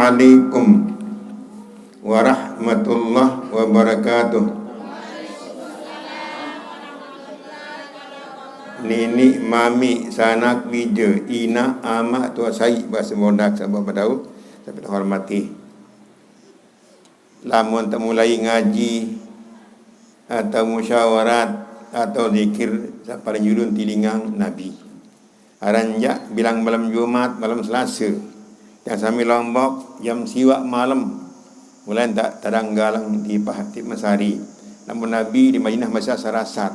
Assalamualaikum warahmatullahi wabarakatuh. Nini, mami, sanak, bija, ina, amak, tua Syed, bahasa Bondak, sahabat Badau, saya hormati. Lamun tak mulai ngaji atau musyawarat atau zikir pada judul tilingang Nabi. Aranjak bilang malam Jumat, malam Selasa. Yang sambil Lombok jam siwak malam. Mulai tak teranggalang di Pahatip Masari. Namun Nabi di Madinah masa sarasat.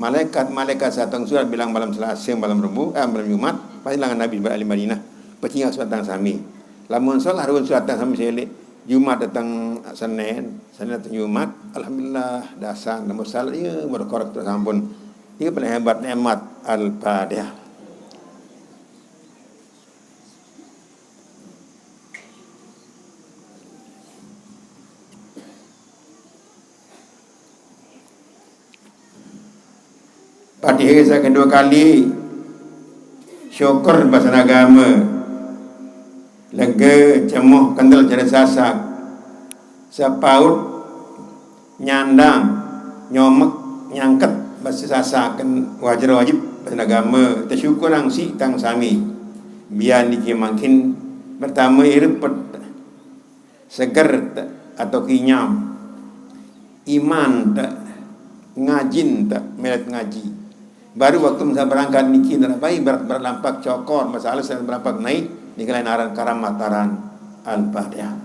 Malaikat satang surat bilang malam Selasa, malam malam Jumat, pasti langan Nabi berada di Madinah. Pecingah surat tang sami. Lamun solat harun surat tang sami selik. Jumat datang Senin datang Jumat, alhamdulillah dasar namun salat dia berkorek tu sampun. Dia paling hebat nikmat Al-Fatihah. Fatihah saya kedua kali syukur bahasa agama, lega cemuh kendal cara sasak, sepaut nyandang nyomek nyangket bahasa sasak kan wajar wajib bahasa agama. Tersyukur angsi tang sami biar niki makin pertama irepet seger atau kinyam iman tak ngajin tak melet ngaji. Baru waktu masa berangkat niki dan bayi berlampak cokor masalah saya berlampak naik ni kalian aran karamataran Al-Fatihah.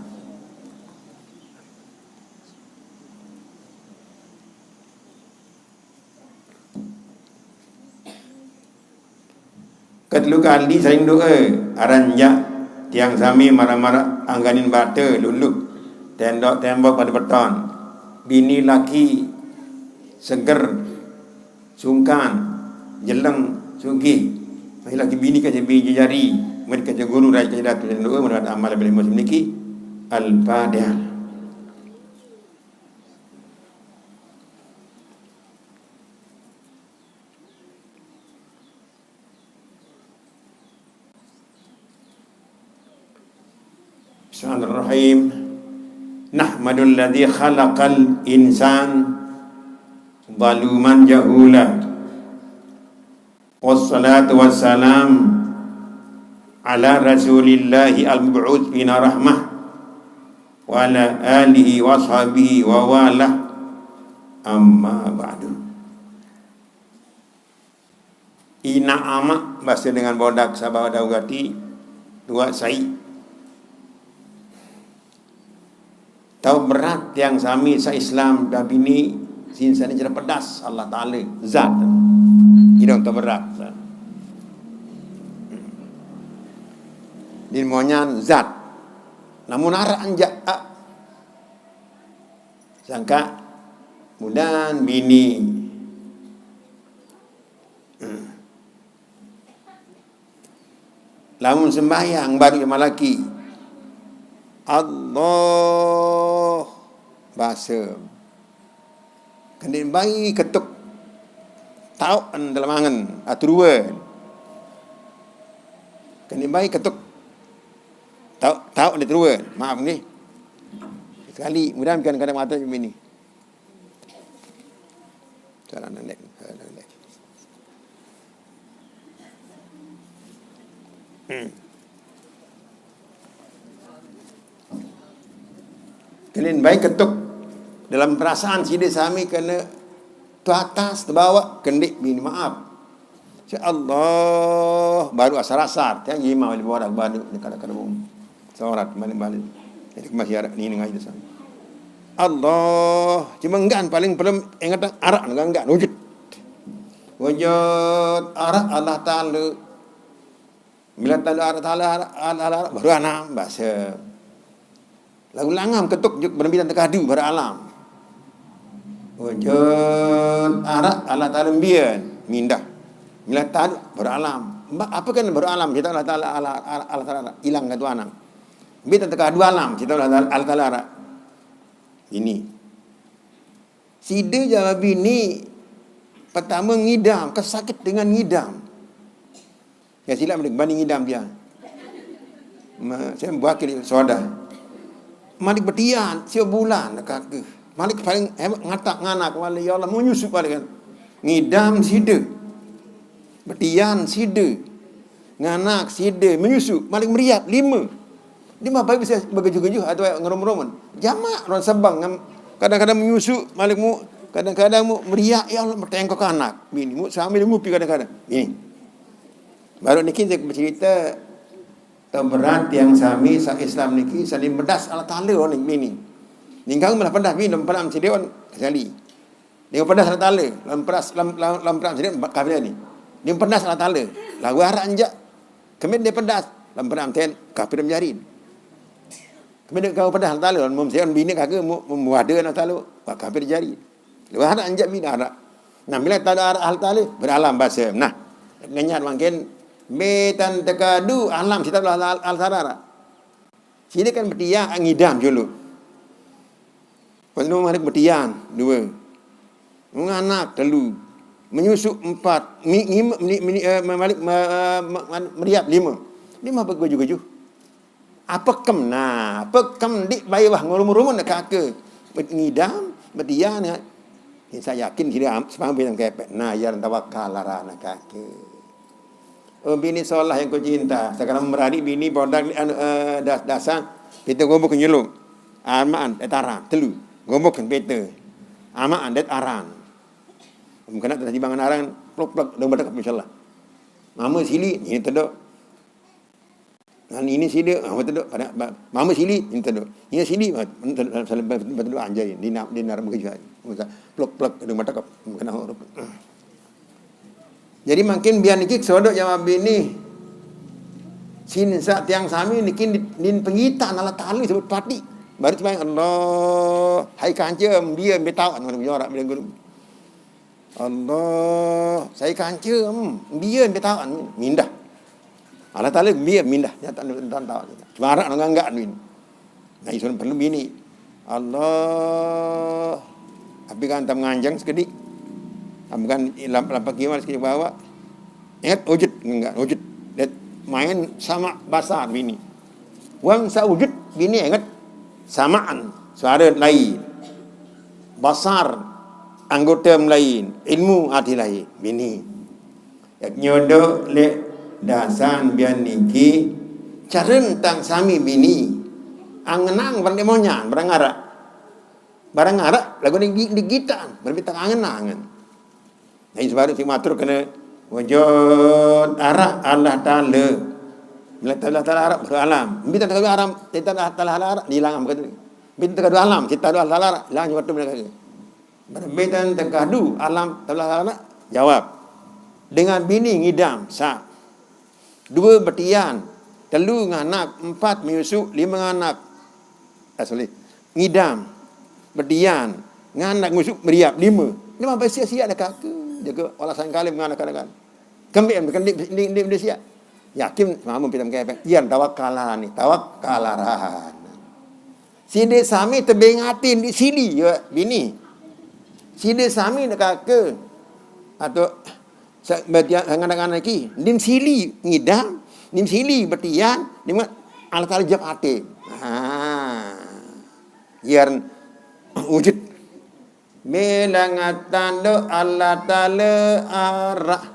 Kedua kali saya doa aranjak tiang sami marah-marah angganin bata luluk tembok pada beton bini laki seger sungkan jeleng sugih laki bini kaca biji jari mereka kaca guru rai kaca datu dan doa mendapat amal bila muslim niki Al-Fatihah. Bismillahirrahmanirrahim. Nahmadul ladzi khalaqal insan zaluman jahula. Wassalatu wassalam ala rasulillahi al-mab'uth bina rahmah wa ala alihi wa sahbihi wa wala amma ba'du. Ina amak bahasa dengan bodak sabah daugati dua Syed. Tahu berat yang sami sa Islam dah bini sinsani cara pedas Allah Ta'ala zat. Hidung terberat. Din monyan zat. Namun arah anjak sangka mudan bini. Lamun sembahyang baru malaki. Allah bahasa. Kendin bayi ketuk tau dalam angan aturuan. Kendin bayi ketuk tau di teruan. Maaf ni. Sekali mudah bukan kadang mata macam ini. Salah nandek. Kendin bayi ketuk dalam perasaan si dia sami kena tu atas tu bawah kendik bini maaf. Allah baru asar-asar tiang imam di bawah baru dekat-dekat bumi. Sorat balik-balik. Jadi masih ada ni dengan itu sama. Allah cuma enggan paling belum ingat arak enggak wujud. Wujud arak Allah Taala. Bila Allah Taala baru anam bahasa. Lagu langam ketuk juk berbidan tekadu beralam. Wujud arak Allah Ta'ala bian mindah. Bila Ta'ala beralam. Apa kan beralam? Kita Allah Ta'ala Allah Ta'ala hilang ke tuanam. Bila teka dua alam, kita Allah Ta'ala ini. Sida jawab ini pertama ngidam, kesakit dengan ngidam. Ya silap banding ngidam dia. Saya buat kiri soda. Malik betian, siapa bulan kaki. Malik paling hebat ngatak nganak wala ya Allah menyusup paling kan. Ngidam sida. Betian sida. Nganak sida menyusup Malik meriap 5. Dia mah bisa begeju-geju atau ngerom-roman. Jamak orang Sabang kadang-kadang menyusup Malik mu kadang-kadang mu meriak ya Allah bertengkok anak. Bini mu sambil ngupi kadang-kadang. Ini. Baru niki saya bercerita berat yang sami Islam niki saling pedas Allah Taala orang bini. Ningkang malah pedas bini dalam peram sideon sekali. Dia pedas Allah Taala, dalam peram sideon kafir ni. Dia pedas Allah Taala. Lagu harak anjak. Kemudian dia pedas dalam peram ten kafir menjarin. Kemudian kau pedas Allah Taala, mum sideon bini kagak muada Allah Taala, kafir jari. Lagu harak anjak bini harak. Nah, bila tak ada Allah Taala beralam bahasa. Nah, ngenyat mungkin betan tekadu alam kita al-sarara. Sini kan bertiang ngidam dulu. Pasal mari bertiang 2. Menganak 3. Menyusuk 4. Meriap 5. Ni mah begoju-goju. Apa kem nah, apa kem di bawah ngulum-rumun nak ke. Ngidam bertiang ni. Saya yakin dia semang bilang kepek. Nah, yang tawakal larana kake. Oh, bini solah yang kau cinta. Sekarang meradi bini bodak dasar. Kita gobok nyeluk. Amaan etaran telu. Gobok kan peta. Amaan det aran. Mungkin ada timbangan aran plok-plok dong badak insyaallah. Mama sili ini tedok. Ini sili apa tedok pada mama sili ini tedok. Ini sili saling betul anjay di nar begitu. Plok-plok dong badak mungkin orang. Jadi makin biar nikik sodok jawab bini. Sinsa tiang sami nikin din pengitan Allah Taala sebut pati. Baru cuma Allah, hai kancem dia betawan mana menyorak bilang guru. Allah, saya kancem dia betawan mindah. Allah Taala dia mindah nyata tahu. Cuma arak enggak min. Nah isun perlu bini. Allah, tapi kan tam nganjang sekedik. Bukan lampak kimal sekali bawa. Ingat wujud enggak wujud. Main sama basar bini. Wang sa wujud bini ingat samaan suara lain. Basar anggota lain, ilmu arti lain bini. Yak nyodo le dasan bian niki caren tang sami bini. Angenang barang monyan barang arak. Barang arak lagu ni gitan berbitang angenangan. Nah, sebab itu matur kena wujud arah Allah Taala. Bila Allah Taala arah beralam. Bila tak ada alam, kita Allah Taala arah hilang begitu. Bila tak ada alam, kita ada Allah Taala hilang waktu mereka. Bila tak ada alam Allah Taala jawab. Dengan bini ngidam sa. 2 betian, 3 nganak, 4 menyusuk, 5 nganak. Sorry. Ngidam, betian, nganak ngusuk meriap 5. Ni mampu sia-sia dah kakak. Jaga alasan kali menganak kadang-kadang. Kembali bukan di sia. Yakin mamu pitam kepek. Yan tawakkalan ni, tawakkalaran. Side sami tebengatin di sini ya bini. Side sami nak kakak atau anak-anak lagi dim sili ngidam, dim sili betian, dim Allah Taala jawab ate. Yan wujud melangatan do Allah Taala arah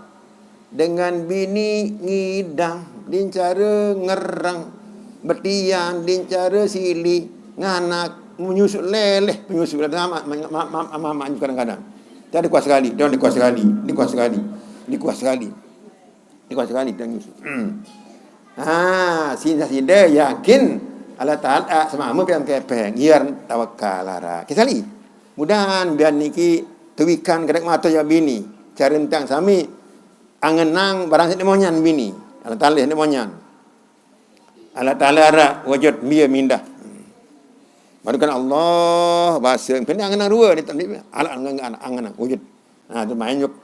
dengan bini ngidam din cara ngerang betian din cara sili nganak menyusut leleh menyusut sama mama kadang-kadang tak ada kuat sekali dan dikuat sekali dan nyusut sinda yakin Allah Taala semama piam kepeng iar tawakkal ara kisali mudahan biar niki tuwikan kedek mata ya bini. Cara entang sami angenang barang sini monyan bini. Allah Taala ni monyan. Allah Taala ra wujud dia mindah. Baru kan Allah bahasa peni angenang 2 ni tak ni. Allah angenang wujud. Nah tu main yuk.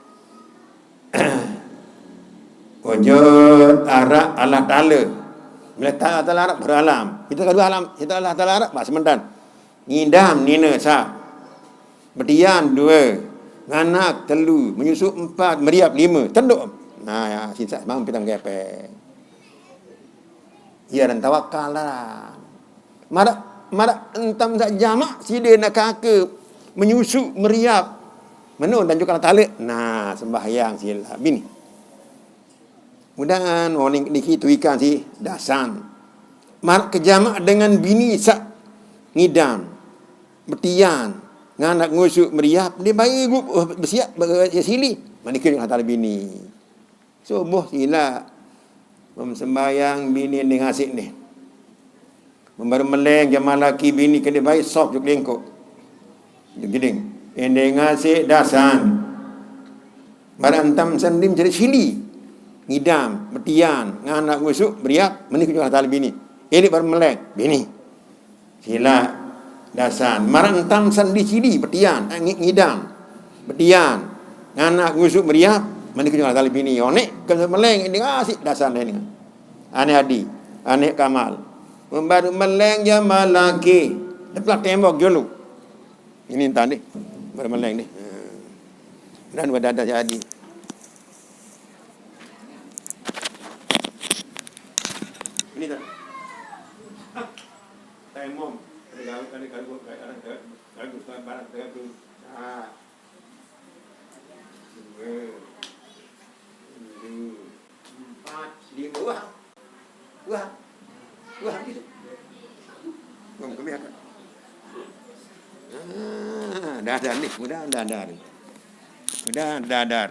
Wujud ara Allah Taala. Bila Allah Taala beralam. Kita kedua alam, kita Allah Taala bahasa mendan. Ngidam nina sa. Betian 2, nganak 3, menyusuk 4, meriap 5, tenduk. Nah, ya, sisa bang pitang kepek. Ya dan tawakal lah. Marak entam tak jamak si dia nak kaka menyusu meriap. Menun dan juga talak. Nah, sembahyang sila bini. Mudahan orang ni tu ikan si dasan. Marak kejamak dengan bini sak ngidam. Bertian. Nganak ngusuk meriap. Dia bayi bersiap bersili. Mana kira kata bini. Subuh sila memsembayang bini dengan asyik ni. Membaru meleng jamal laki bini kena baik sok juk lengkok. Geding. Endeng asyik dasan. Barantam sendim jadi sili. Ngidam, bertian, nganak ngusuk, beriap, menik juga kata bini. Ini baru meleng, bini. Sila dasan. Marantam sendi sili, bertian, ngidam, bertian, nganak ngusuk, beriap, menik juga kata bini. Onek kena meleng ini asyik dasan ini. Ane Adi, ane Kamal. Membaru meleng jamal laki. Lepas tembok dulu. Ini entah ni. Baru meleng ni. Dan wadada jadi. Ini tak. Tembok. Ada barang tu. Empat, lima, wah gitu. Ngomong kami akan. Dadar ni, mudah dadar. Mudah dadar.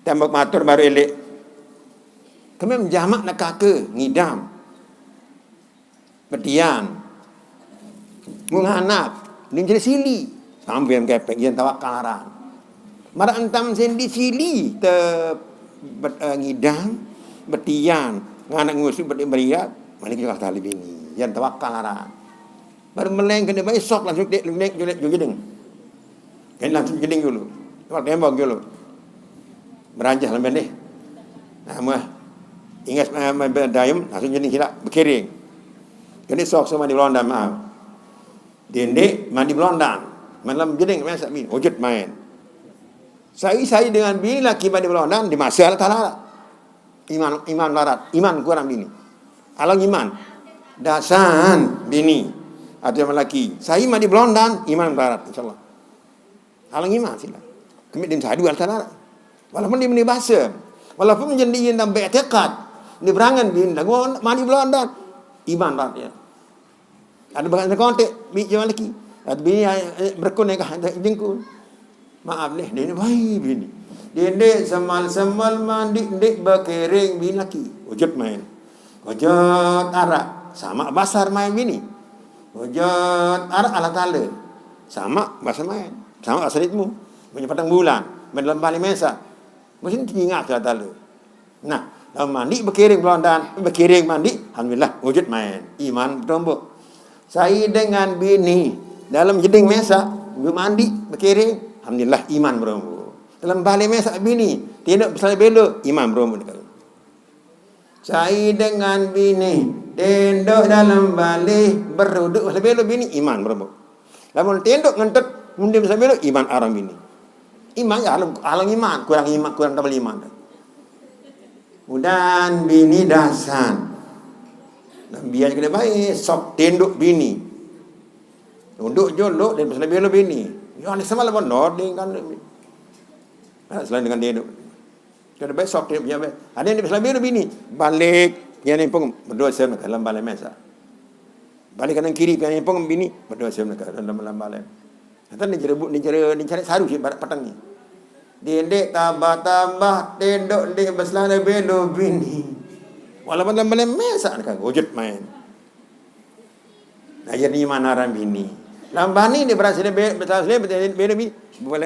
Tembok matur baru elek. Kami menjamak nak kaka, ngidam. Berdiam. Menghanap. Ni jadi sili. Sambil yang kepek, yang tawakal arang. Mara entam sendi sili ngidam, bertian, nganak ngusuk beriak, mana kita kata lebih ni, yang tawakal arang. Baru meleng kena baik sok langsung dek jeding. Kan langsung jeding dulu. Tawak tembok dulu. Beranjah lemben deh. Nah, ingat berdayam langsung jeding silap berkering. Kena sok semua di Belanda maaf. Dendek mandi Belanda. Malam jeding masa ni wujud main. Saya dengan bini laki pada Belanda di masa Allah Ta'ala. Iman larat. Iman kurang bini. Alang iman. Dasan bini. Atau yang laki. Saya mandi Belanda. Iman larat. InsyaAllah. Alang iman sila. Kami din sadu Allah Ta'ala. Walaupun dia meni bahasa. Walaupun menjadi dalam beretikat. Dia berangan bini. Mandi Belanda. Iman larat. Ya. Ada bagian kontak. Bini yang laki. Atau bini berkun yang jengkul. Maaf ni, dia ni baik bini. Dia ni semal-semal mandi, dek berkering bini laki. Wujud main. Wujud arak. Sama basar main bini. Wujud arak ala tala. Sama basar main. Sama asal itmu. Punya patang bulan. Dalam balik mesa. Mesti ingat ala tala. Nah, dalam mandi berkering Belanda. Berkering mandi. Alhamdulillah, wujud main. Iman bertumbuk. Saya dengan bini. Dalam jeding mesa. Mandi, berkering. Alhamdulillah iman berumur. Dalam balik mesak bini, tidak bersalah belo, iman berumur. Saya dengan bini, tenduk dalam balik, beruduk bersalah belo bini, iman berumur. Lamun tenduk ngentet, mundi bersalah belo, iman arang bini. Iman ya alang iman, kurang double iman. Mudahan bini dasan. Dan biar kena baik, sok tenduk bini. Duduk jolok dan bersalah belo bini. Ya, ni sama lah pun nording kan. Selain dengan dia duduk. Kena besok dia punya. Ada yang bersalah bini. Balik. Yang ni pun berdua saya nak dalam balai mesa. Balik kanan kiri. Yang ni pun bini. Berdua saya nak dalam balai. Kata ni cari saru si patang ni. Dia dek tambah-tambah. Tendok dek bersalah belo bini. Walaupun dalam balai mesa. Wujud main. Ajar ni manaran bini. Lambah ni dia berhasil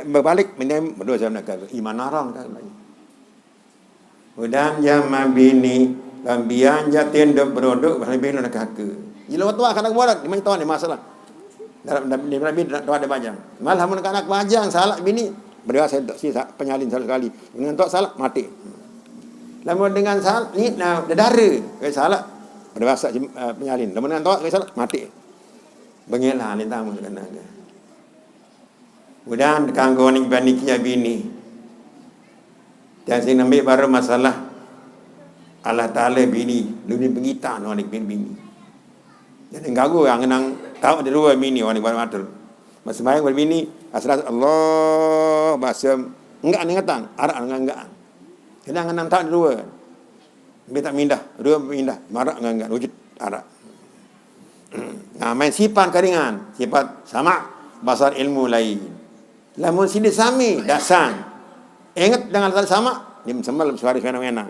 berbalik berdua saya nak kata iman arang kan lagi. Udang jama bini lambian jatin dok brodok bini nak kata. Ilo waktu anak buat di mana tahu ni masalah. Dalam ni tahu ada bajang. Malah mun anak bajang salah bini berdua saya si penyalin sekali. Dengan tok salah mati. Lamun dengan salah ni dara salah berdua penyalin. Lamun dengan tok salah mati. Bengelah ni tamu kena ada. Mudah kanggo ni bani kia bini. Dan saya ambil baru masalah Allah Ta'ala bini. Lebih pengitan orang bini. Jadi gagu yang nang tahu ada dua bini orang buat matul. Masa bayang berbini asal Allah bahasa enggak ngatan, arak enggak. Kena nang tahu ada dua. Dia tak mindah, dua mindah, marak enggak wujud arak. Nah, main sifat keringan, sifat sama basar ilmu lain. Lamun sini sami dasan. Ingat dengan hal sama, dia sembal suara fenomenal.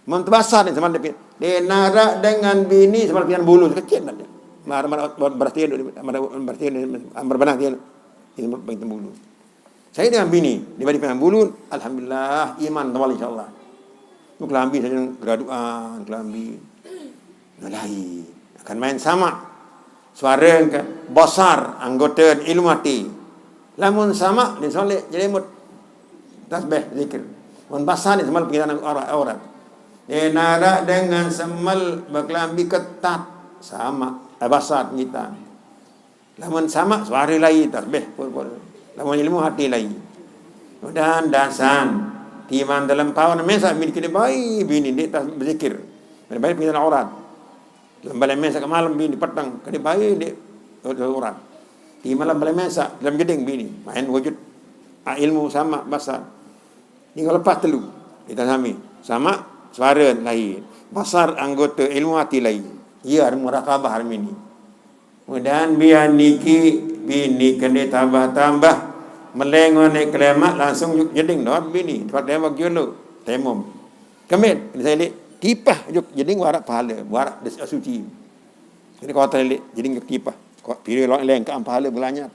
Mentebasar dia sembal dia narak dengan bini sembal pian bulu kecil dia. Berarti berbenah dia ini bulu. Saya dengan bini dibanding pian bulu, alhamdulillah iman tawal insyaallah. Tu kelambi saja graduan, kelambi. Nalai akan main sama. Suara ke besar anggota ilmu hati. Lamun sama dia soleh jadi mut tasbih zikir. Mun basah ni semal pengiran aurat. Nara dengan semal berkelambi ketat sama basah kita. Lamun sama suara lain tasbih. Lamun ilmu hati lain. Dan dasan timan dalam pawan mesa milik dia baik bini dia tas berzikir. Baik pengiran aurat. Dalam balai mesa ke malam bini petang kena baik dia aurat. Di malam balai mesa dalam gedeng bini main wujud ilmu sama basah. Hingga lepas telu kita sama suara lain basar anggota ilmu hati lain ia murakabah hari ini kemudian biar niki bini kena tambah melengon naik kelemak langsung jeding dah bini tempat dia bagi dulu temum kemit saya lihat tipah juk jeding warak pahala warak des suci ini kau terlihat jeding tipah kau pilih leng ke pahala belanyat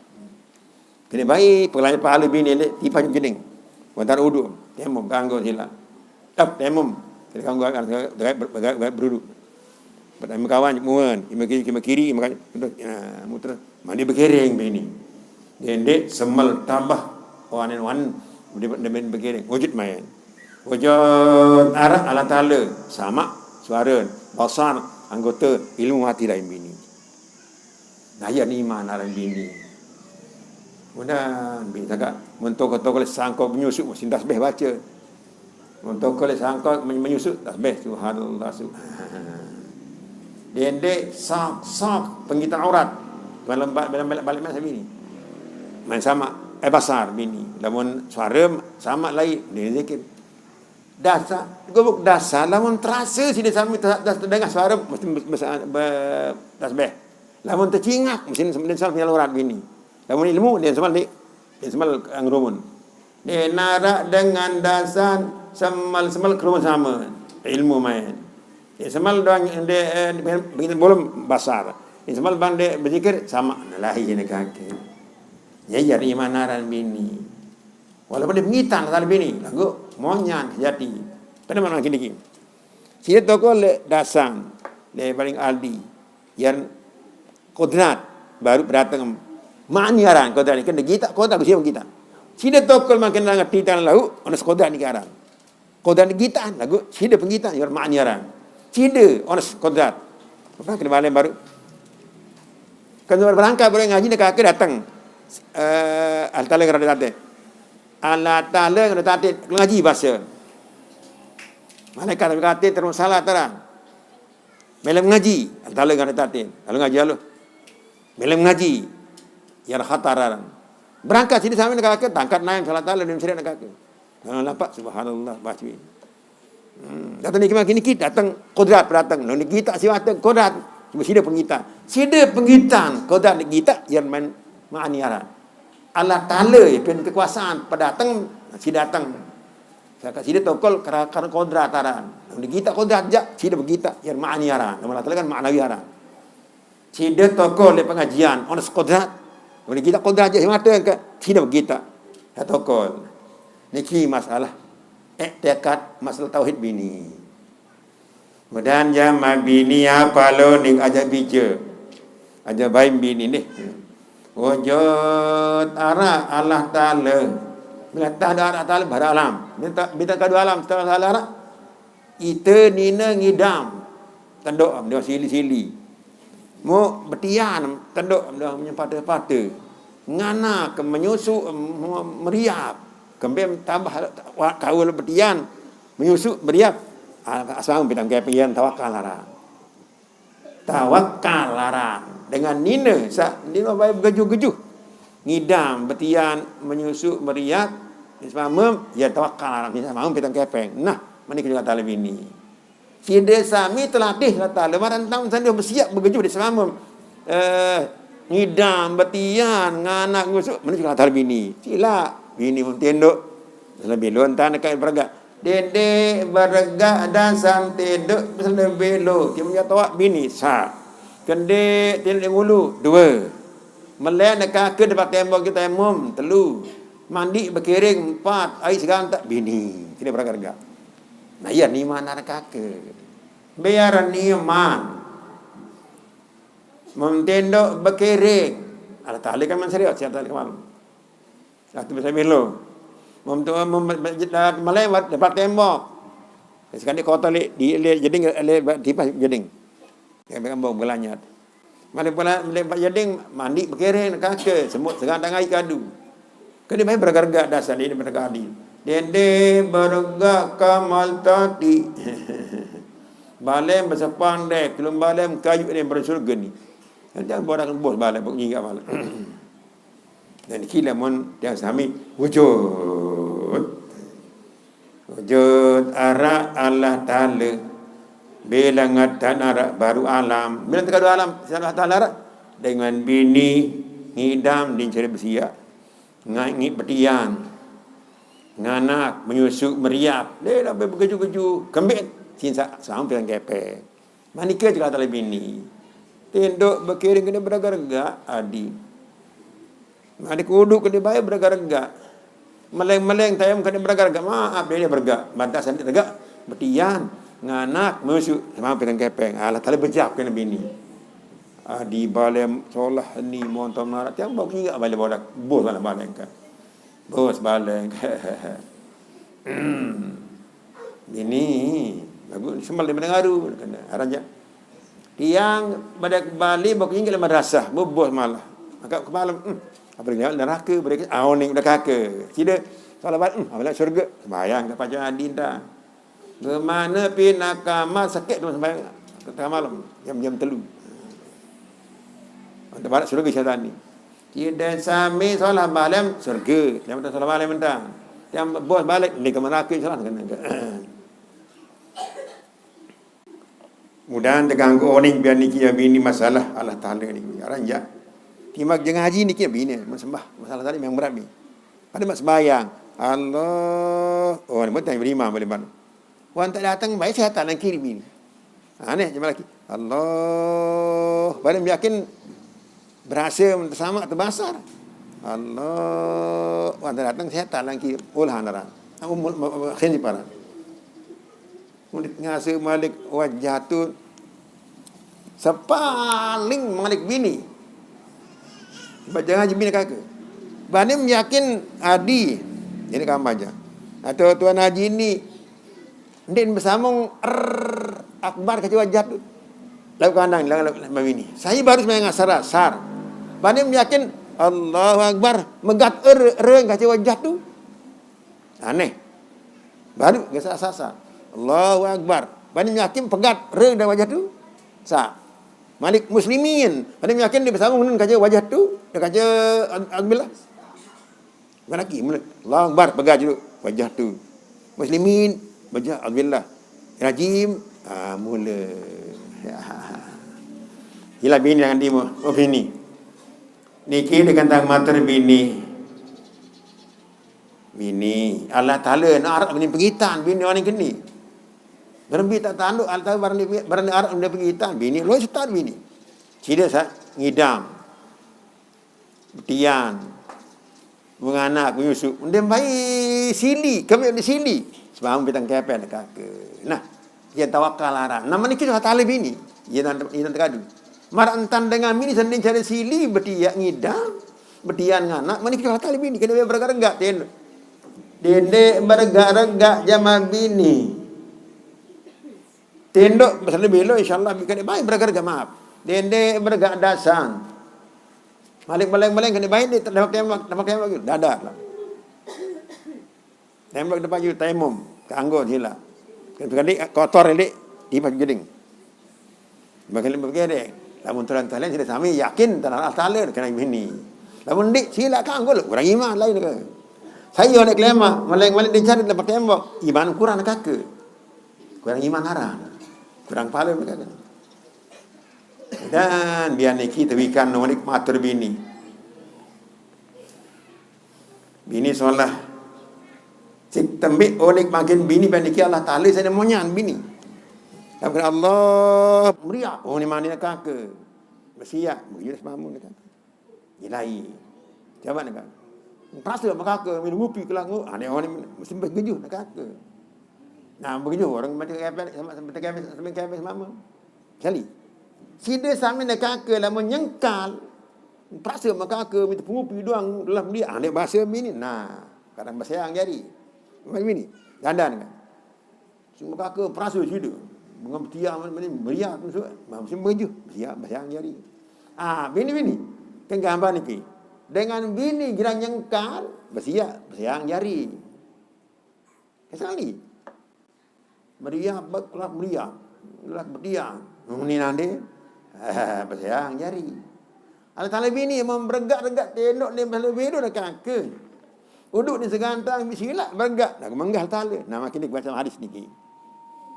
kena baik belanyat pahala bini lihat tipah juk jeding wantar uduk temum ganggu sila temum kita ganggu berduduk bertemu kawan muan kiri muter mandi berkering begini dendek semal tambah wan demen berkering wujud main wujud arah Allah Ta'ala sama suara basar anggota ilmu hati lain bini daya iman alam bini mudah bini tak mentokol sangkok menyusuk mesin tasbih baca mentokol sangkok menyusuk tasbih subhanallah dendek sak penggitan aurat balik masa bini main sama basar bini lamun suara sama lain dia zikir dasar gobok dasar lamun terasa sini sampai dengar suara mesti tasbih lamun tercingak mesti sembel aurat bini lamun ilmu dia semal angrumun dia narak dengan dasar semal kerumun sama ilmu main dia semal doang dia begitu belum basar dia semal bang dia berzikir sama lahi jenis kaki ya iman naran bini walaupun dia pengitan kata bini lagu monyan sejati pada mana kini dia toko le dasang le paling aldi yang kodrat baru datang maniaran kodrat ni kena kita kodrat siapa kita sida tokol makin langat titan lahu onas kodrat ni karan kodrat ni kita lagu sida pengitan yang maniaran sida onas kodrat apa kena balik baru kan berangkat boleh ngaji nak kakek datang Allah Ta'ala kena datang Allah Ta'ala kena datang ngaji bahasa malaikat kata terus salah terang malam ngaji Allah Ta'ala kena datang kalau ngaji lalu malam ngaji ya khataran berangkat sini sampai nak kakek tangkat naik Allah Ta'ala dan seret nak kakek kalau nampak subhanallah baca datang ni kini kita datang kodrat datang ni kita si datang kodrat sida pengitan kodrat kita yang maniaran Allah Ta'ala pen kekuasaan pada datang si datang sida tokol karena kodrat taran ni kita kodrat jak sida begita yang maniaran Allah Ta'ala kan ma'nawiaran sida tokol le pengajian onas kodrat ni kita kodrat jak mata ke sida begita ya tokol niki masalah tekad masalah tauhid bini kemudian jama bini apa lo ni aja bija aja baim bini ni wujud arah Allah Ta'ala bila tak ada Allah Ta'ala pada alam minta kedua alam setelah salah ita nina ngidam tanduk dia sili-sili mu betian tanduk dia punya pata-pata ngana ke menyusuk meriap Kembali tambah kawal betian menyusuk beriak. Asal bidang kepian tawakal larang. Tawakal larang. Dengan nina nina baik bergejuh-gejuh. Ngidam betian menyusuk beriak. Ismamam ya tawakal larang. Ismamam bidang kepeng. Nah, mana kita kata lebih ni. Si desa mi telatih kata lemaran tahun sana bersiap bergejuh di semamam. Ngidam betian nganak ngusuk mana kita kata lebih ni. Sila bini pun tenduk. Lebih lontan dekat beragak. Dede beragak dan sam tenduk lebih lo. Dia punya tawak bini sa. Kende tenduk ngulu dua. Melayan dekat ke depan tembok kita emum telu. Mandi berkiring empat. Air sekarang tak bini. Tidak beragak. Nah iya ni mana kakek. Biar ni man. Memtendok berkiring. Ada tali kan manseriat siapa tali kemalu. Satu bisa belo. Malay dapat tembok. Sekarang dia kota di jeding tipas jeding. Yang berkambung berlanyat. Malay lepas jeding mandi berkiring kakek semut sekarang tangan kadu. Kan dia main bergarga dasar dia bergarga. Dende bergarga kamal tadi. Balem bersepang dek, kelum balem kayu ni bersurga ni. Jangan buat akan bos balem pun ingat balem. Dan kila mun dia sami wujud. Wujud ara Allah Taala. Bila ngatan ara baru alam. Bila tekadu alam Allah Taala dengan bini ngidam din cari bersiap. Ngai betian. Nganak menyusuk meriap. Dia dah berkeju-keju. Kembit cinta sampai yang kepe. Manika juga tak lebih ni. Tenduk berkiring kena beragak-agak adi. Adik uduk kena bayar beragak-agak. Meleng-meleng tayam kena beragak-agak. Maaf dia beragak. Bantasan dia beragak. Betian. Nganak menyusuk sampai yang kepe. Allah tak lebih berjap kena bini. Adi balem solah ni montom narat. Tiang bawa kira balem bodak. Bos balem kan. Bos baleng. Ini bagus sembal dia mendengaru kena aranja. Tiang pada Bali baku ingat madrasah, bobos malah. Maka ke malam apa dia neraka mereka aoning dah kakak. Tidak solat apabila syurga sembahyang ke pajak adin dah. Ke mana pinakama sakit tu sembahyang tengah malam jam-jam 3. Untuk barat syurga syaitan ni. Tidak sami solat malam surga. Yang betul solat malam mentang. Yang bos balik ni ke neraka solat kena. Mudah terganggu orang biar ni kia bini masalah Allah Taala ni. Ranjak. Timak jangan haji ni kia bini sembah. Masalah tadi memang berat ni. Pada mak sembahyang. Allah. Oh ni betul beriman boleh mana. Wan tak datang baik sihat nak kiri bini. Ni jemaah lagi. Allah. Badan yakin berasa sama terbasar. Allah. Wan tak datang sihat nak kiri. Ulah naran. Khenji para. Murid ngasa malik wajah tu sepaling malik bini. Jangan bini kakak. Bani yakin adi. Ini kamu aja. Atau tuan haji ni ndin bersambung akbar ke wajah tu. Lalu kandang lalu bini. Saya baru sembahyang asar. Bani yakin Allahu Akbar megat ke wajah tu. Aneh. Baru gasa asar. Allahu Akbar. Bani yakin pegat dah wajah tu. Malik muslimin. Bani yakin dia bersama dengan kaca wajah tu. Dia kaca alhamdulillah. Bukan lagi. Allahu Akbar pegat dulu wajah tu. Muslimin wajah alhamdulillah. Rajim mula. Gila bini dengan dia bini. Niki dengan tang mater bini. Bini Allah Taala nak arab bini pengitan bini orang kini. Berbi tak tanduk altar barang Arab dia pergi hitam bini lo setar bini. Cida ngidam. Betian. Menganak menyusuk. Dia bayi sili, kami ada sili. Sebab kita kepen kakak. Nah, dia tawakal larang. Nama ni kita tak bini. Dia tak terkadu. Marantan dengan bini sendiri cari sili betiak ngidam. Betian nganak, mana kita tak bini. Kena dia bergerak ten. Dede bergerak jamal bini. Tendok pasal belok insya-Allah bikin baik bergerak maaf. Dende bergerak dasan. Malik kena baik dia dapat tembak gitu. Dadar lah. Tembok depan je taimum. Keanggur sila. Kadang kotor elek di baju jeding. Bagaimana begitu? Lamun tuan tuan lain sudah sami yakin tanah al-talir kena bini. Lamun dik sila keanggur orang iman lain ke. Saya nak kelema maleng-maleng dicari dapat tembok. Iman kurang kake. Kurang iman haram. Kurang pahala mereka kan. Dan biar niki tawikan nolik matur bini. Bini solah. Cik tembik olik makin bini biar niki Allah Ta'ala saya monyan bini. Tapi Allah meriak. Oh ni mana nak ke? Bersiap. Begitu semamun nak. Ilahi. Jawab nak. Perasa apa ke? Minum kopi kelang. Ada orang ni mesti bergejuh nak ke. Nah begitu orang macam kafir sama kafir semamun. Sekali. Sida sami nak ke lama nyengkal. Perasa maka ke minta pengupi doang dalam dia. Ada bahasa bini. Nah, kadang bahasa yang jari. Macam ni. Dandan kan. Semua kakak perasa sida. Dengan tiang meriak tu semua. Mesti bergejuh. Siap bahasa yang jari. Bini-bini. Kan gambar ni. Dengan bini gerang nyengkal, bersiap yang jari. Sekali. Meriak, kelak meriak. Kelak berdiam. Ini nanti. Bersiap jari. Ala Ta'ala bini yang bergak-regak tendok ni lebih dulu nak ke. Uduk ni segantang, silap bergak. Nak menggah Ta'ala. Nah makin ni baca hadis ni.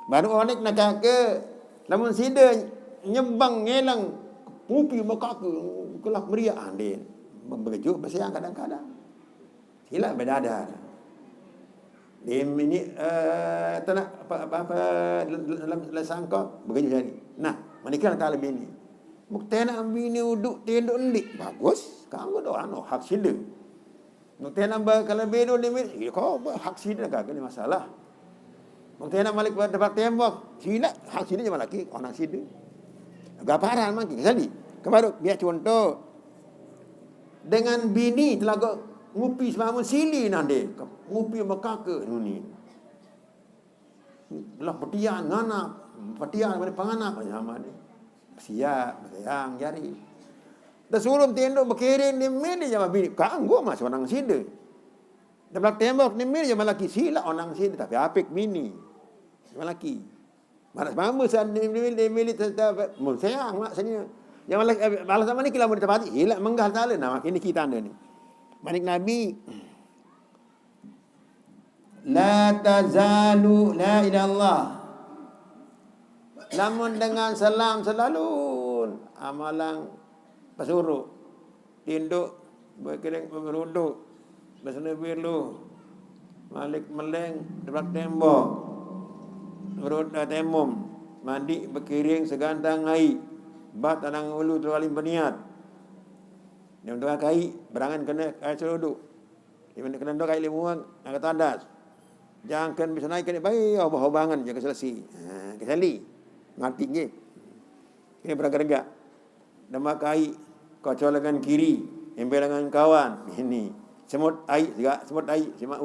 Baru orang nak ke. Namun sida nyembang, ngelang. Pupi muka ke. Kelak meriak. Dia bergejuk bersiang kadang-kadang. Silap berdadar. Dia ini tak nak apa dalam sangkap bergejuk jadi. Nah, menikah tak lebih ni. Mukti nak bini uduk tendok ndik. Bagus. Kamu doa hak sida. Mukti nak kalau bedo ni kau hak sida kan ni masalah. Mukti nak malik dapat tembok. Silap hak sida je lelaki orang sida. Gaparan makin sekali. Kemarin biar contoh dengan bini telaga ngupi semamun sili nanti ngupi makaka ni belah petian nganak petian pada panganak sama ni siap sayang jari dah suruh tendok berkiring ni meni sama bini kanggo mas orang sida dah belak tembok ni meni sama laki sila orang sida tapi apik bini sama laki mana semamun san ni meni sayang maksudnya yang balas sama ni kita mau ditepati hilak menggah Ta'ala. Nah makin ni kita anda ni manik Nabi la tazalu la ilallah lamun dengan salam selalu amalan pasuruh tinduk berkiring beruduk bersenebi lu malik meleng dekat tembok beruduk temum mandi berkiring segantang air bat tanang ulu tu alim berniat. Yang dua kai berangan kena air seruduk. Yang kena dua kai limuan angkat tandas. Jangan bisa naik kena baik obah-obangan jaga selesai. Kesali. Ngerti ke? Ini beragak-agak. Nama kai kau colakan kiri, embel dengan kawan. Ini semut air juga semut air, semut